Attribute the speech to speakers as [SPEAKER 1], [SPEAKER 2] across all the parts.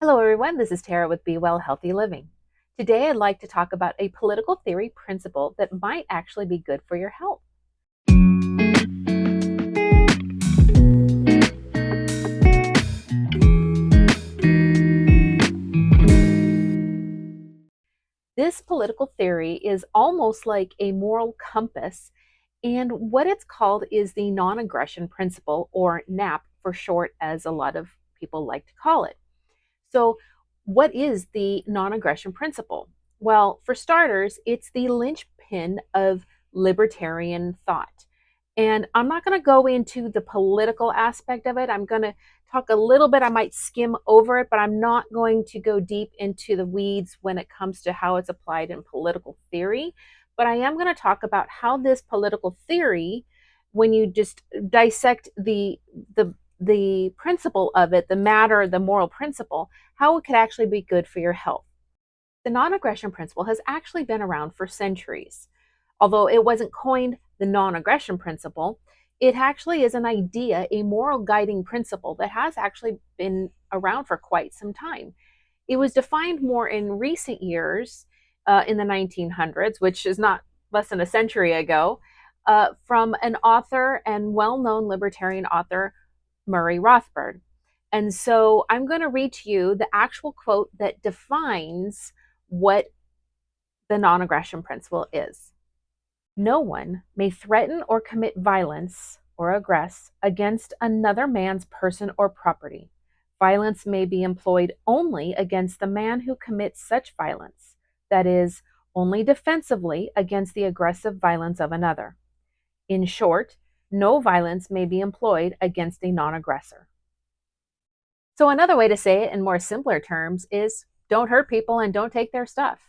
[SPEAKER 1] Hello, everyone. This is Tara with Be Well Healthy Living. Today, I'd like to talk about a political theory principle that might actually be good for your health. This political theory is almost like a moral compass, and what it's called is the non aggression principle, or NAP for short, as a lot of people like to call it. So, what is the non aggression principle? Well, for starters, it's the linchpin of libertarian thought. And I'm not going to go into the political aspect of it. I'm going to talk a little bit. I might skim over it, but I'm not going to go deep into the weeds when it comes to how it's applied in political theory. But I am going to talk about how this political theory, when you just dissect the principle of it, the matter, the moral principle, how it could actually be good for your health. The non aggression principle has actually been around for centuries. Although it wasn't coined the non aggression principle, it actually is an idea, a moral guiding principle that has actually been around for quite some time. It was defined more in recent years, in the 1900s, which is not less than a century ago, from an author and well known libertarian author, Murray Rothbard. And so I'm going to read to you the actual quote that defines what the non aggression principle is. No one may threaten or commit violence or aggress against another man's person or property. Violence may be employed only against the man who commits such violence, that is, only defensively against the aggressive violence of another. In short, no violence may be employed against a non aggressor. So, another way to say it in more simpler terms is don't hurt people and don't take their stuff.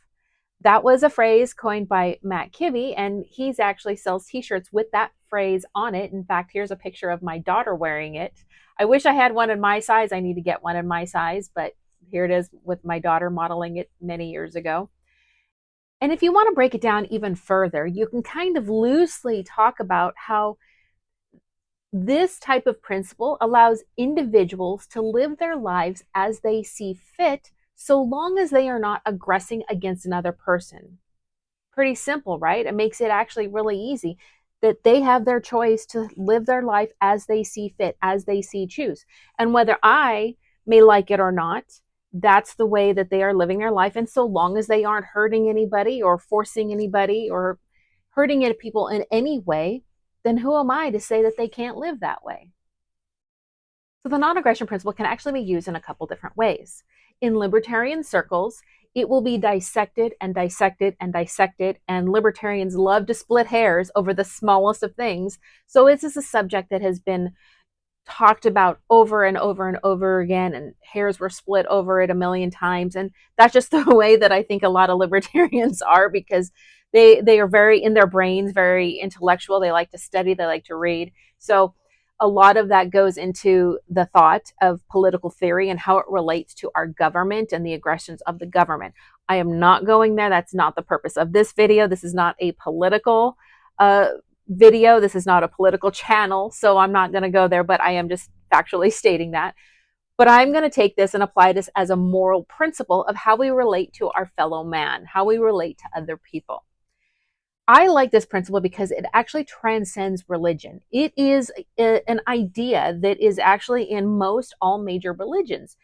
[SPEAKER 1] That was a phrase coined by Matt Kibbe, and he's actually sells t-shirts with that phrase on it. In fact, here's a picture of my daughter wearing it. I wish I had one in my size. I need to get one in my size, but here it is with my daughter modeling it many years ago. And if you want to break it down even further, you can kind of loosely talk about how this type of principle allows individuals to live their lives as they see fit, so long as they are not aggressing against another person. Pretty simple, right? It makes it actually really easy that they have their choice to live their life as they see fit, as they see choose. And whether I may like it or not, that's the way that they are living their life. And so long as they aren't hurting anybody or forcing anybody or hurting people in any way, then who am I to say that they can't live that way? So the non-aggression principle can actually be used in a couple different ways. In libertarian circles, it will be dissected and dissected and dissected, and libertarians love to split hairs over the smallest of things. So this is a subject that has been talked about over and over and over again, and hairs were split over it a million times. And that's just the way that I think a lot of libertarians are, because they are very in their brains, very intellectual. They like to study, they like to read. So a lot of that goes into the thought of political theory and how it relates to our government and the aggressions of the government. I am not going there. That's not the purpose of this video. This is not a political video. This is not a political channel, so I'm not going to go there, but I am just factually stating that. But I'm going to take this and apply this as a moral principle of how we relate to our fellow man, how we relate to other people. I like this principle because it actually transcends religion. It is an idea that is actually in most all major religions.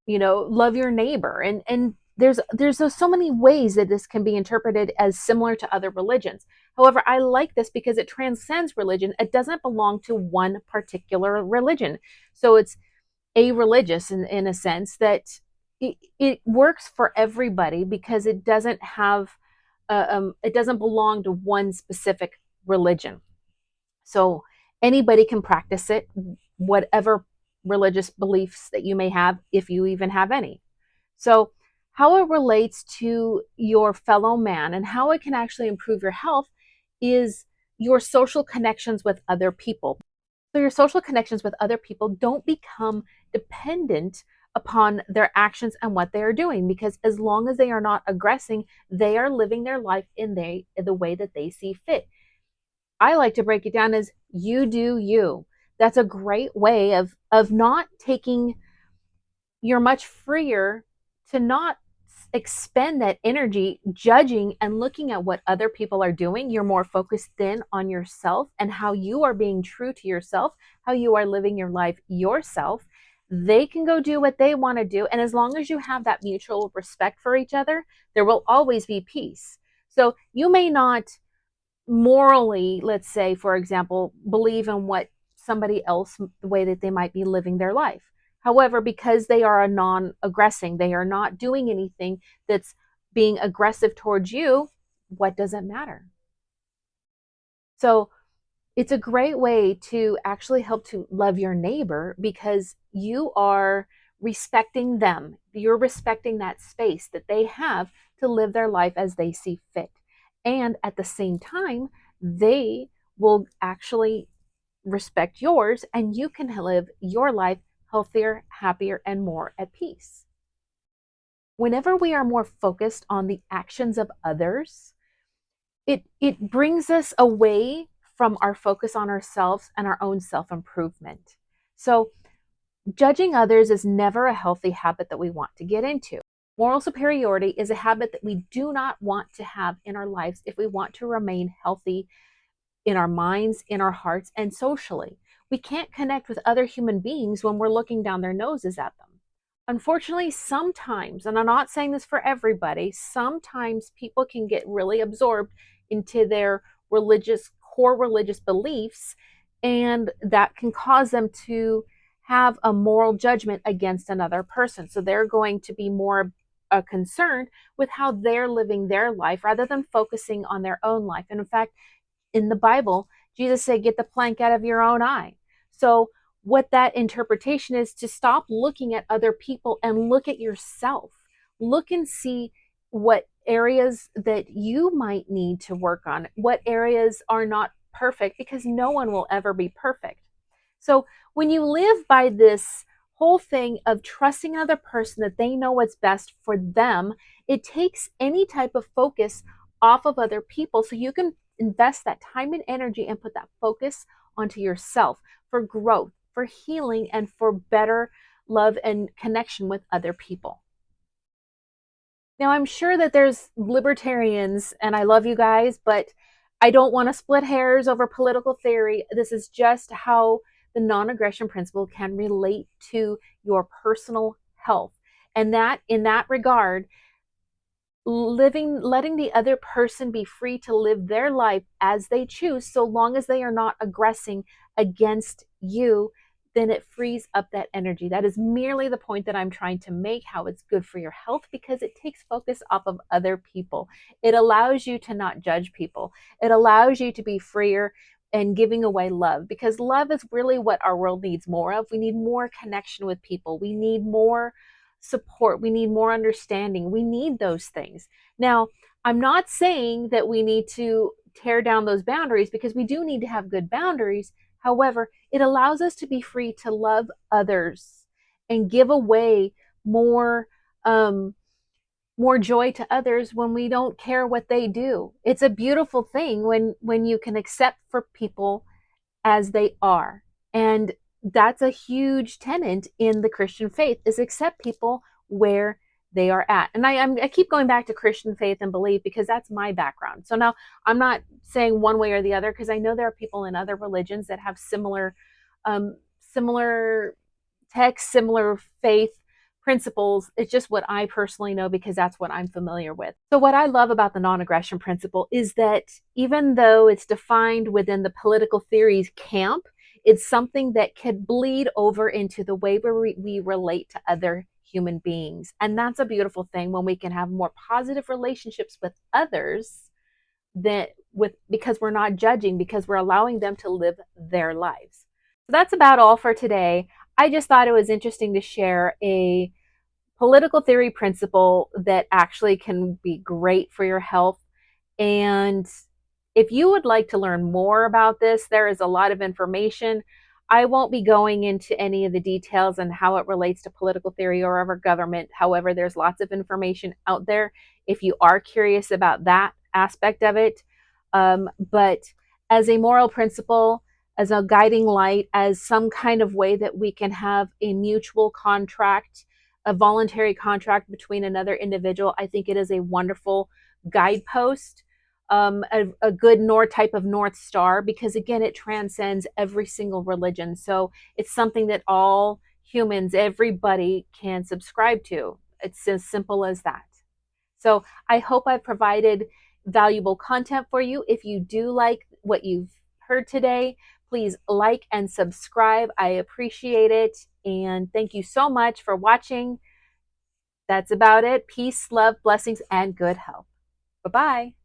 [SPEAKER 1] Love your neighbor, and there's so many ways that this can be interpreted as similar to other religions. However, I like this because it transcends religion. It doesn't belong to one particular religion. So it's a religious in a sense that it works for everybody, because it doesn't have it doesn't belong to one specific religion. So anybody can practice it, whatever religious beliefs that you may have, if you even have any. So how it relates to your fellow man and how it can actually improve your health is your social connections with other people. So your social connections with other people don't become dependent upon their actions and what they are doing, because as long as they are not aggressing, they are living their life in the way that they see fit. I like to break it down as you do you. That's a great way of not taking you're much freer to not expend that energy judging and looking at what other people are doing. You're more focused then on yourself and how you are being true to yourself, how you are living your life yourself. They can go do what they want to do. And as long as you have that mutual respect for each other, there will always be peace. So you may not morally, let's say, for example, believe in what somebody else, the way that they might be living their life. However, because they are a non aggressing, they are not doing anything that's being aggressive towards you, what does it matter? So it's a great way to actually help to love your neighbor because you are respecting them. You're respecting that space that they have to live their life as they see fit. And at the same time, they will actually respect yours and you can live your life healthier, happier, and more at peace. Whenever we are more focused on the actions of others, it brings us away from our focus on ourselves and our own self-improvement. So judging others is never a healthy habit that we want to get into. Moral superiority is a habit that we do not want to have in our lives if we want to remain healthy in our minds, in our hearts, and socially. We can't connect with other human beings when we're looking down their noses at them. Unfortunately, sometimes, and I'm not saying this for everybody, sometimes people can get really absorbed into their core religious beliefs, and that can cause them to have a moral judgment against another person. So they're going to be more concerned with how they're living their life rather than focusing on their own life. And in fact, in the Bible, Jesus said, get the plank out of your own eye. So what that interpretation is to stop looking at other people and look at yourself. Look and see what areas that you might need to work on, what areas are not perfect, because no one will ever be perfect. So when you live by this whole thing of trusting another person that they know what's best for them, it takes any type of focus off of other people so you can invest that time and energy and put that focus onto yourself for growth, for healing, and for better love and connection with other people. Now, I'm sure that there's libertarians, and I love you guys, but I don't want to split hairs over political theory. This is just how the non aggression principle can relate to your personal health. And that, in that regard, letting the other person be free to live their life as they choose, so long as they are not aggressing against you, then it frees up that energy. That is merely the point that I'm trying to make, how it's good for your health, because it takes focus off of other people. It allows you to not judge people. It allows you to be freer and giving away love, because love is really what our world needs more of. We need more connection with people. We need more support. We need more understanding. We need those things. Now, I'm not saying that we need to tear down those boundaries, because we do need to have good boundaries. However, it allows us to be free to love others and give away more more joy to others when we don't care what they do. It's a beautiful thing when you can accept for people as they are. And that's a huge tenet in the Christian faith, is accept people where they are at. And I keep going back to Christian faith and belief because that's my background. So now I'm not saying one way or the other, because I know there are people in other religions that have similar texts, similar faith principles. It's just what I personally know because that's what I'm familiar with. So what I love about the non-aggression principle is that even though it's defined within the political theories camp, it's something that could bleed over into the way we relate to other human beings. And that's a beautiful thing, when we can have more positive relationships with others that with because we're not judging, because we're allowing them to live their lives. So that's about all for today. I just thought it was interesting to share a political theory principle that actually can be great for your health. And if you would like to learn more about this, there is a lot of information. I won't be going into any of the details and how it relates to political theory or ever government. However, there's lots of information out there if you are curious about that aspect of it. But as a moral principle, as a guiding light, as some kind of way that we can have a mutual contract a voluntary contract between another individual. I think it is a wonderful guidepost, a good type of North Star, because again, it transcends every single religion. So it's something that all humans, everybody can subscribe to. It's as simple as that. So I hope I've provided valuable content for you. If you do like what you've heard today, please like and subscribe. I appreciate it. And thank you so much for watching. That's about it. Peace, love, blessings, and good health. Bye bye.